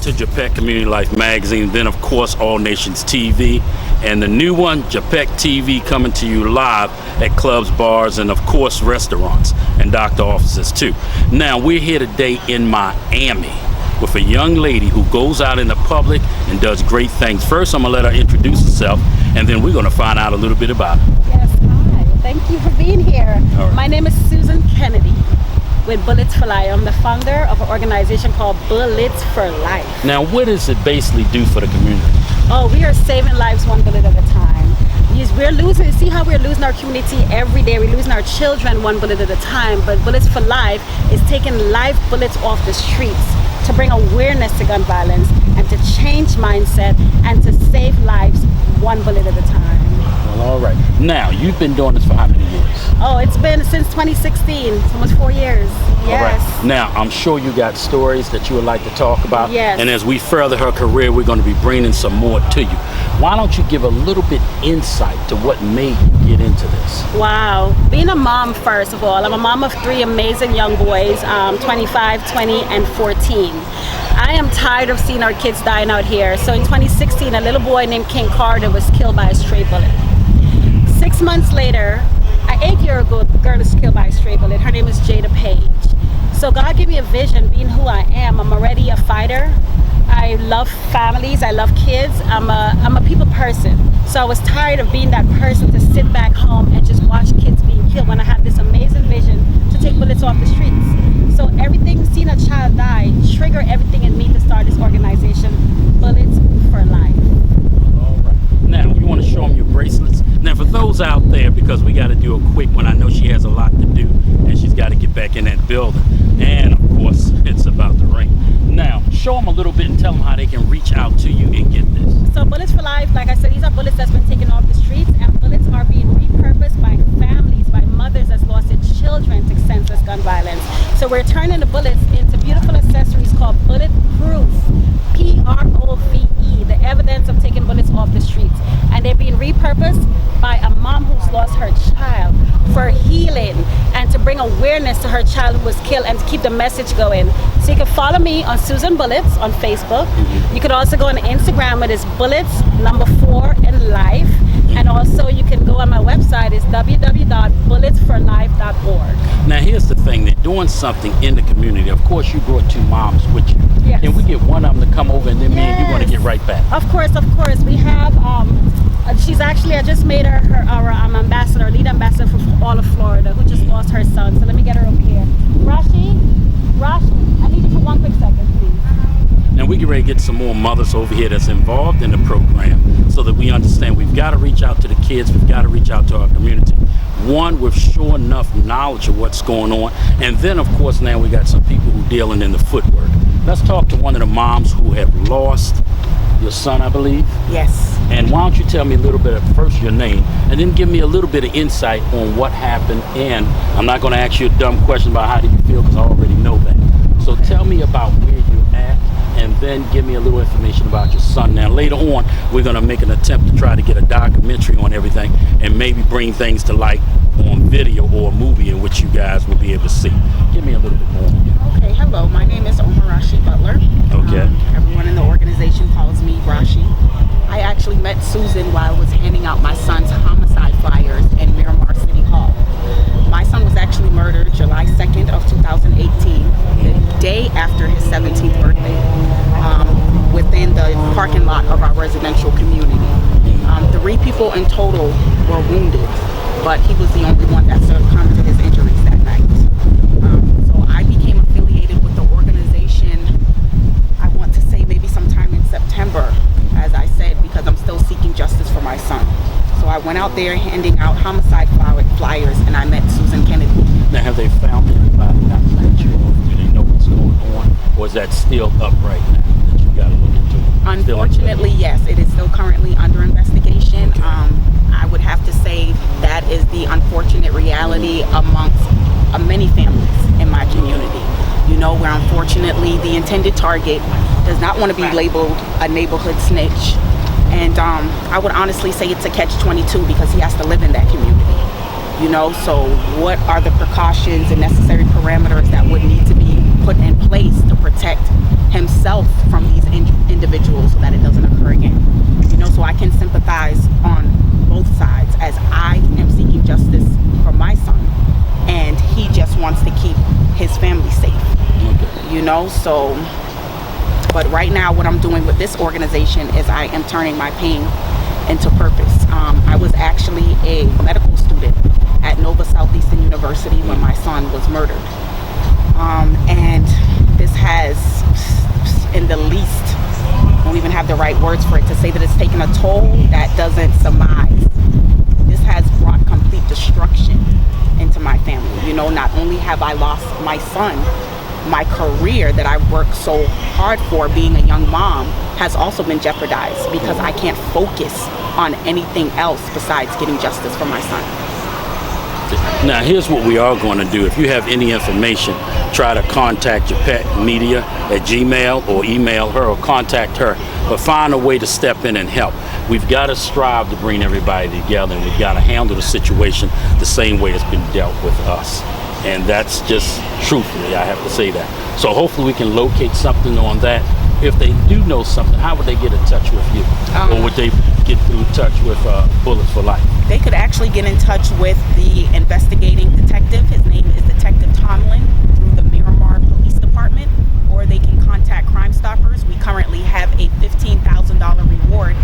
to JAPEC Community Life Magazine, then of course All Nations TV, and the new one, JAPEC TV, coming to you live at clubs, bars, and of course restaurants and doctor offices too. Now we're here today in Miami with a young lady who goes out in the public and does great things. First, I'm gonna let her introduce herself, and then we're gonna find out a little bit about her. Yes, hi. Thank you for being here. Right. My name is Susan Kennedy with Bullets for Life. I'm the founder of an organization called Bullets for Life. Now, what does it basically do for the community? Oh, we are saving lives one bullet at a time. Yes, we're losing, see how we're losing our community every day. We're losing our children one bullet at a time, but Bullets for Life is taking live bullets off the streets to bring awareness to gun violence and to change mindset and to save lives one bullet at a time. Well, all right. Now, you've been doing this for how many years? Oh, it's been since 2016. It's almost 4 years. Yes. All right. Now, I'm sure you got stories that you would like to talk about. Yes. And as we further her career, we're going to be bringing some more to you. Why don't you give a little bit insight to what made you get into this? Wow. Being a mom, first of all. I'm a mom of 3 amazing young boys, 25, 20, and 14. I am tired of seeing our kids dying out here. So in 2016, a little boy named King Carter was killed by a stray bullet. 6 months later, an 8-year-old girl is killed by a stray bullet. Her name is JAPEC. So God gave me a vision, being who I am. I'm already a fighter. I love families, I love kids. I'm a people person. So I was tired of being that person to sit back home and just watch kids being killed when I had this amazing vision to take bullets off the streets. So everything, seeing a child die, triggered everything in me to start this organization, Bullets for Life. All right. Now, you want to show them your bracelets? Now, for those out there, because we got to do a quick one, I know she has a lot to do, and she's got to get back in that building. And, of course, it's about to rain. Now, show them a little bit and tell them how they can reach out to you and get this. So Bullets for Life, like I said, these are bullets that's been taken off the streets, and bullets are being repurposed by families, by mothers that's lost their children to senseless gun violence. So we're turning the bullets into beautiful accessories called Bulletproof, PROVE, the evidence of taking bullets off the streets. And they're being repurposed by a mom who's lost her child for healing and to bring awareness to her child who was killed and to keep the message going. So you can follow me on Susan Bullets on Facebook. You could also go on Instagram, it is Bullets4 and Life. And also you can go on my website, it's www.bulletsforlife.org. Now, here's the thing. They're doing something in the community. Of course, you brought 2 moms with you. Yes. And we get one of them to come over, and then me and you want to get right back. Of course, of course. We have, she's actually, I just made her our ambassador, lead ambassador for all of Florida, who just lost her son. So let me get her over here. Rashi, I need you for 1 quick second, please. And we get ready to get some more mothers over here that's involved in the program so that we understand we've got to reach out to the kids, we've got to reach out to our community. One, with sure enough knowledge of what's going on. And then, of course, now we got some people who are dealing in the footwork. Let's talk to one of the moms who have lost your son, I believe. Yes. And why don't you tell me a little bit of first your name, and then give me a little bit of insight on what happened. And I'm not going to ask you a dumb question about how do you feel, because I already know that. So tell me about where you're at, and then give me a little information about your son. Now, later on, we're going to make an attempt to try to get a documentary on everything and maybe bring things to light on video or a movie in which you guys will be able to see. Give me a little bit more. Okay, hello. My name is OMOROSE Butler. Okay. Everyone in the organization calls me Rashi. I actually met Susan while I was handing out my son's homicide flyers in Miramar City Hall. My son was actually murdered July 2nd of 2018, the day after his 17th birthday, within the parking lot of our residential community. 3 people in total were wounded, but he was the only one that succumbed to his injuries that night. So I became affiliated with the organization, I want to say maybe sometime in September, as I said, because I'm still seeking justice for my son. So I went out there handing out homicide flyers, and I met Susan Kennedy. Now, have they found anybody that let you, or do they know what's going on, or is that still up right now that you got to look into? Unfortunately, yes, it is still currently under investigation. Okay. I would have to say that is the unfortunate reality amongst many families in my community. You know, where unfortunately the intended target does not want to be labeled a neighborhood snitch. And I would honestly say it's a catch-22 because he has to live in that community. You know, so what are the precautions and necessary parameters that would need to be put in place to protect himself from these family safe. Okay. You know, so, but right now what I'm doing with this organization is I am turning my pain into purpose. I was actually a medical student at Nova Southeastern University when my son was murdered. And this has, in the least, I don't even have the right words for it to say that it's taken a toll that doesn't surmise. This has brought complete destruction into my family. You know, not only have I lost my son, my career that I worked so hard for being a young mom has also been jeopardized because I can't focus on anything else besides getting justice for my son. Now, here's what we are going to do. If you have any information, try to contact JAPEC Media at Gmail or email her or contact her, but find a way to step in and help. We've got to strive to bring everybody together, and we've got to handle the situation the same way it's been dealt with us. And that's just truthfully, I have to say that. So hopefully we can locate something on that. If they do know something, how would they get in touch with you? Or would they get in touch with Bullets for Life? They could actually get in touch with the investigating detective. His name is Detective Tomlin through the Miramar Police Department, or they can contact Crime Stoppers. We currently have a $15,000 reward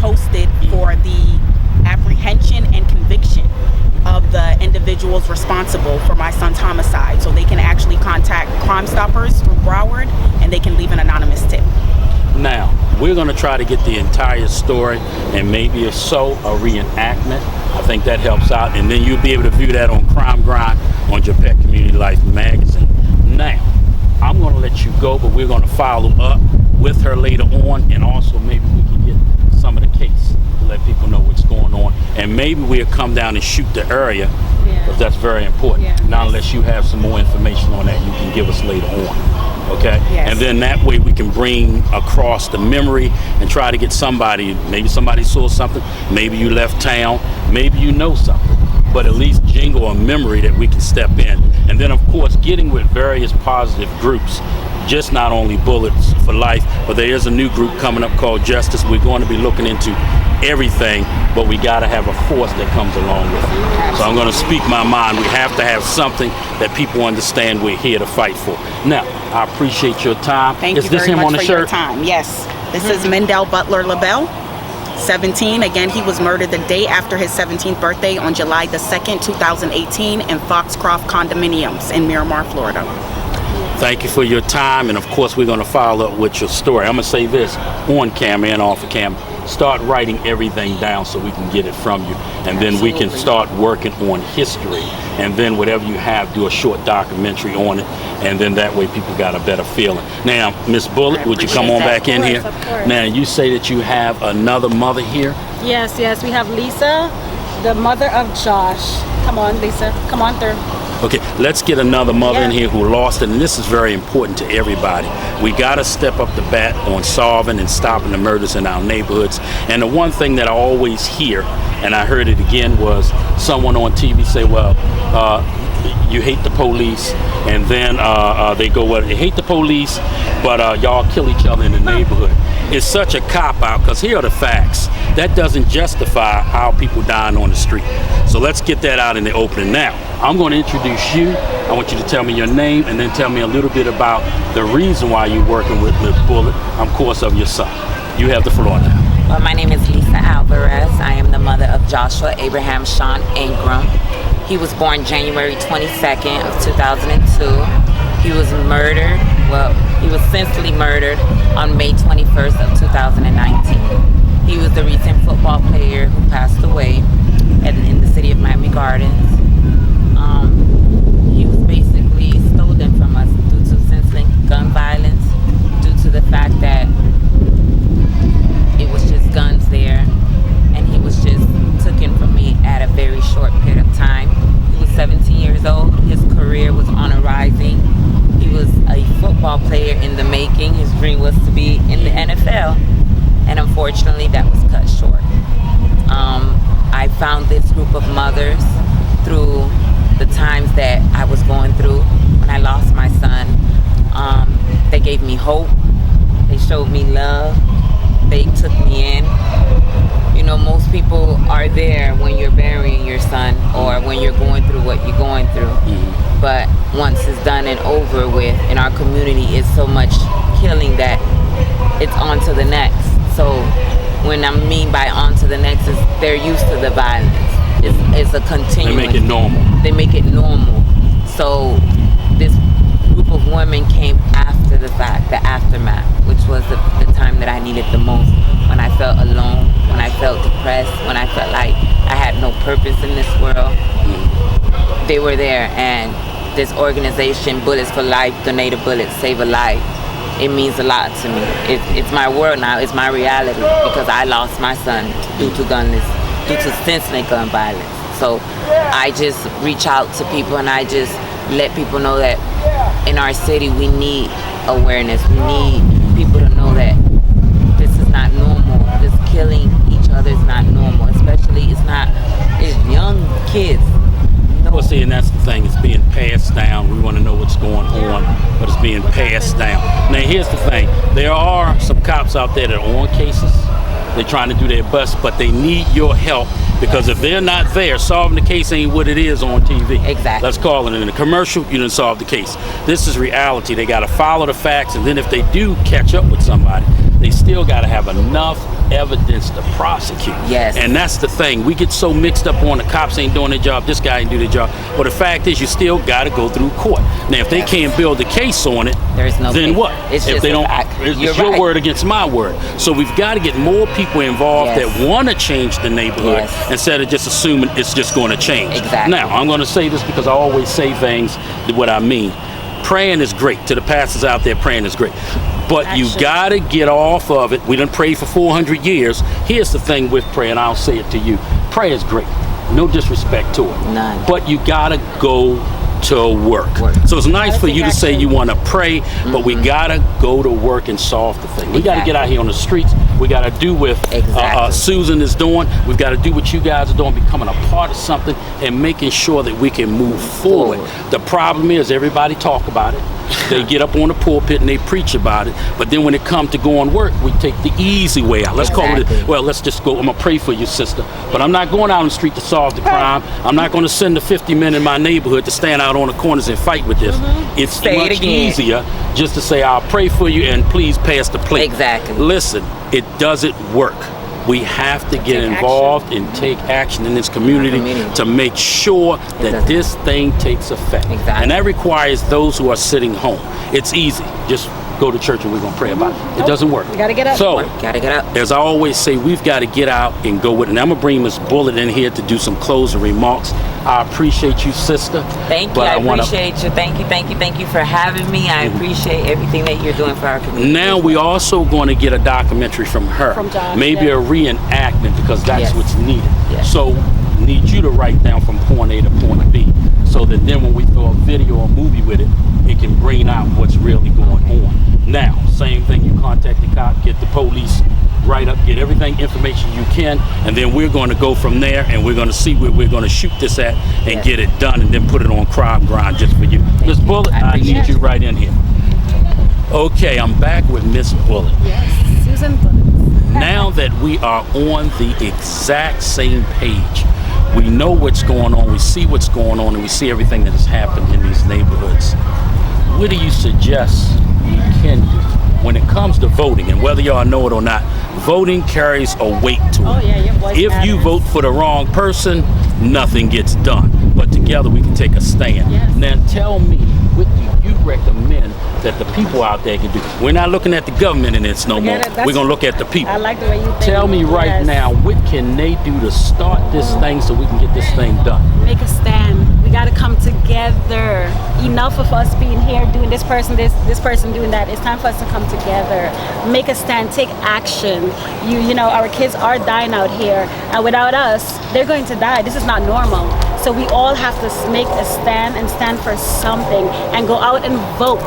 posted for the apprehension and conviction of the individuals responsible for my son's homicide. So they can actually contact Crime Stoppers through Broward, and they can leave an anonymous tip. Now, we're going to try to get the entire story, and maybe if so, a reenactment. I think that helps out, and then you'll be able to view that on Crime Grind on JAPEC Community Life magazine. Now, I'm going to let you go, but we're going to follow up with her later on, and also maybe we can get some of the case to let people know what's going on, and maybe we'll come down and shoot the area, because that's very important. Now, unless you have some more information on that, you can give us later on. Okay? And then that way we can bring across the memory and try to get somebody, maybe somebody saw something, maybe you left town, maybe you know something, but at least jingle a memory that we can step in. And then of course getting with various positive groups, just not only Bullets for Life, but there is a new group coming up called Justice. We're going to be looking into everything, but we got to have a force that comes along with it. So I'm going to speak my mind. We have to have something that people understand we're here to fight for. Now, I appreciate your time. Thank you very much for your time. Yes, this is Mendel Butler LaBelle, 17. Again, he was murdered the day after his 17th birthday on July the 2nd, 2018 in Foxcroft Condominiums in Miramar, Florida. Thank you for your time, and of course we're going to follow up with your story. I'm going to say this on camera and off of camera. Start writing everything down so we can get it from you, and then we can start working on history, and then whatever you have, do a short documentary on it, and then that way people got a better feeling. Now, Miss Bullet, would you come on back in here? Now, you say that you have another mother here? Yes, we have Lisa, the mother of Josh. Come on, Lisa, come on through. Okay, let's get another mother in here who lost it, and this is very important to everybody. We got to step up the bat on solving and stopping the murders in our neighborhoods. And the one thing that I always hear, and I heard it again, was someone on TV say, well, you hate the police, and then they go, well, you hate the police, but y'all kill each other in the neighborhood. It's such a cop-out, because here are the facts. That doesn't justify how people dying on the street. So let's get that out in the opening. Now, I'm going to introduce you. I want you to tell me your name, and then tell me a little bit about the reason why you're working with Miss Bullet, of course, of your son. You have the floor now. Well, my name is Lisa Alvarez. I am the mother of Joshua Abraham Sean Ingram. He was born January 22nd of 2002. He was murdered, well, he was senselessly murdered on May 21st of 2019. He was the recent football player who passed away in the city of Miami Gardens. He was basically stolen from us due to senseless gun violence, due to the fact that it was just guns there, and he was just taken from me at a very short period of time. He was 17 years old. His career was on a rising. He was a football player in the making. His dream was to be in the NFL, and unfortunately that was cut short. I found this group of mothers through the times that I was going through when I lost my son. They gave me hope. They showed me love. They took me in. You know, most people are there when you're burying your son or when you're going through what you're going through. But once it's done and over with in our community, it's so much killing that it's on to the next. So when I mean by on to the next is they're used to the violence. It's a continuous. They make it normal. They make it normal. So this group of women came after the fact, the aftermath, which was the time that I needed the most. When I felt alone, when I felt depressed, when I felt like I had no purpose in this world, they were there. And this organization, Bullets for Life, Donate a Bullet, Save a Life, it means a lot to me. It's my world now. It's my reality because I lost my son due to senseless gun violence. So I just reach out to people and I just let people know that in our city we need awareness. We need people to know that this is not normal. This killing each other is not normal. Especially it's young kids. Well, see, and that's the thing. It's being passed down. We want to know what's going on, but it's being passed down. Now, here's the thing. There are some cops out there that are on cases. They're trying to do their best, but they need your help because if they're not there, solving the case ain't what it is on TV. Exactly. Let's call it in a commercial, you didn't solve the case. This is reality. They got to follow the facts, and then if they do catch up with somebody, they still got to have enough evidence to prosecute. Yes. And that's the thing. We get so mixed up on the cops ain't doing their job, this guy ain't do their job. But the fact is, you still got to go through court. Now, if they can't build a case on it, there's no then case. what? It's if just they don't, fact. it's You're your right. word against my word. So we've got to get more people involved that want to change the neighborhood instead of just assuming it's just going to change. Exactly. Now, I'm going to say this because I always say things what I mean. Praying is great. To the pastors out there, praying is great. But you got to get off of it. We done prayed for 400 years. Here's the thing with prayer, and I'll say it to you. Prayer is great. No disrespect to it. None. But you got to go to work. So it's nice for you to say you want to pray, but we got to go to work and solve the thing. We got to get out here on the streets. We got to do what Susan is doing. We've got to do what you guys are doing, becoming a part of something and making sure that we can move forward. The problem is everybody talk about it. They get up on the pulpit and they preach about it, but then when it comes to going to work, we take the easy way out. Let's call it, well, let's just go, I'm going to pray for you, sister, but I'm not going out on the street to solve the crime. I'm not going to send the 50 men in my neighborhood to stand out on the corners and fight with this. It's much easier just to say, I'll pray for you and please pass the plate. Exactly. Listen, it doesn't work. We have to get involved and take action in this community to make sure that this thing takes effect. And that requires those who are sitting home. It's easy. Just go to church and we're going to pray about it. It doesn't work. We got to get up. So, gotta get up. as I always say, we've got to get out and go with it. And I'm going to bring Miss Bullet in here to do some closing remarks. I appreciate you, sister. Thank you. I appreciate you. Thank you for having me. I appreciate everything that you're doing for our community. Now we also going to get a documentary from her. From John, maybe a reenactment because that's what's needed. So need you to write down from point A to point B so that then when we throw a video or movie with it, it can bring out what's really going on. Now, same thing, you contact the cop, get the police, write up, get everything information you can, and then we're going to go from there and we're going to see where we're going to shoot this at and get it done and then put it on Crime Grind just for you. Miss Bullet, I need you right in here. Okay, I'm back with Miss Bullet. Yes, Susan Bullet. Now that we are on the exact same page, we know what's going on, we see what's going on, and we see everything that has happened in these neighborhoods. What do you suggest we can do when it comes to voting? And whether y'all know it or not, voting carries a weight to it. Oh yeah, your voice If you matters. vote for the wrong person, nothing gets done. But together we can take a stand. Yes. Now tell me, what do you recommend that the people out there can do? We're not looking at the government in this no more. We're going to look at the people. I like the way you think. Tell me right now, what can they do to start this thing so we can get this thing done? Make a stand. We got to come together. Enough of us being here doing this person doing that. It's time for us to come together. Make a stand. Take action. You know, our kids are dying out here, and without us, they're going to die. This is not normal. So we all have to make a stand and stand for something and go out and vote.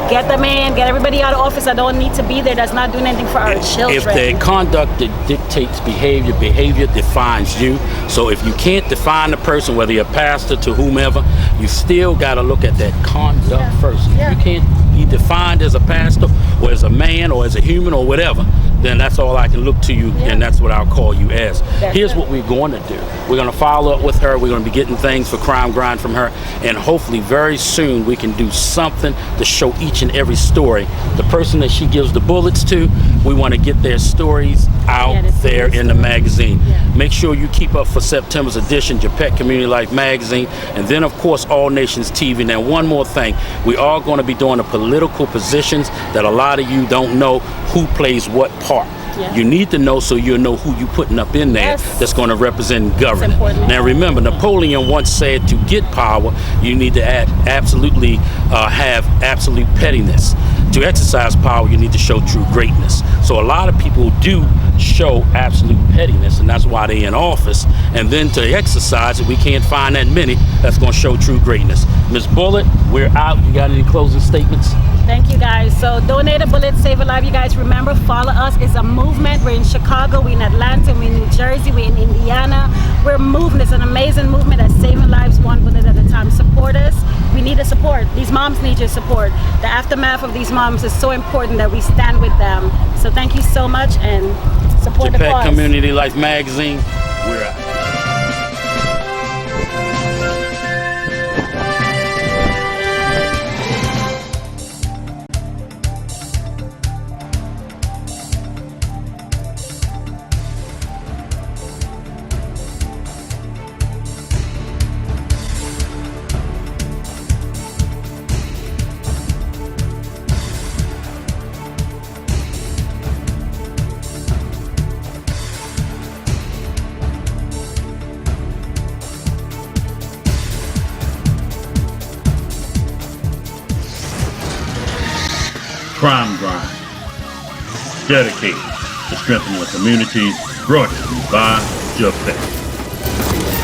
Get them in, get everybody out of office that don't need to be there, that's not doing anything for our children. If their conduct dictates behavior, behavior defines you. So if you can't define the person, whether you're a pastor to whomever, you still got to look at that conduct first. If you can't be defined as a pastor or as a man or as a human or whatever, then that's all I can look to you, Yeah. and that's what I'll call you as. Here's it. what we're going to do. We're going to follow up with her. We're going to be getting things for Crime Grind from her, and hopefully very soon we can do something to show each and every story. The person that she gives the bullets to, we want to get their stories out Yeah, the there in the story. magazine. Yeah. Make sure you keep up for September's edition, JAPEC Community Life Magazine, and then of course All Nations TV. Now one more thing, we are going to be doing the political positions that a lot of you don't know who plays what part. Yeah. You need to know so you'll know who you putting up in there Yes. that's going to represent government. important. Now remember, Napoleon once said to get power, you need to absolutely have absolute pettiness. To exercise power, you need to show true greatness. So a lot of people do show absolute pettiness, and that's why they're in office. And then to exercise it, we can't find that many that's going to show true greatness. Ms. Bullet, we're out. You got any closing statements? Thank you guys. So donate a bullet, save a life. You guys remember, follow us. It's a movement. We're in Chicago, we're in Atlanta, we're in New Jersey, we're in Indiana. We're moving. It's an amazing movement that's saving lives one bullet at a time. Support us. We need the support. These moms need your support. The aftermath of these moms is so important that we stand with them. So thank you so much, and support the JAPEC cause. Community Life Magazine, we're out. Crime Grind, dedicated to strengthening the communities, brought to you by JAPEC.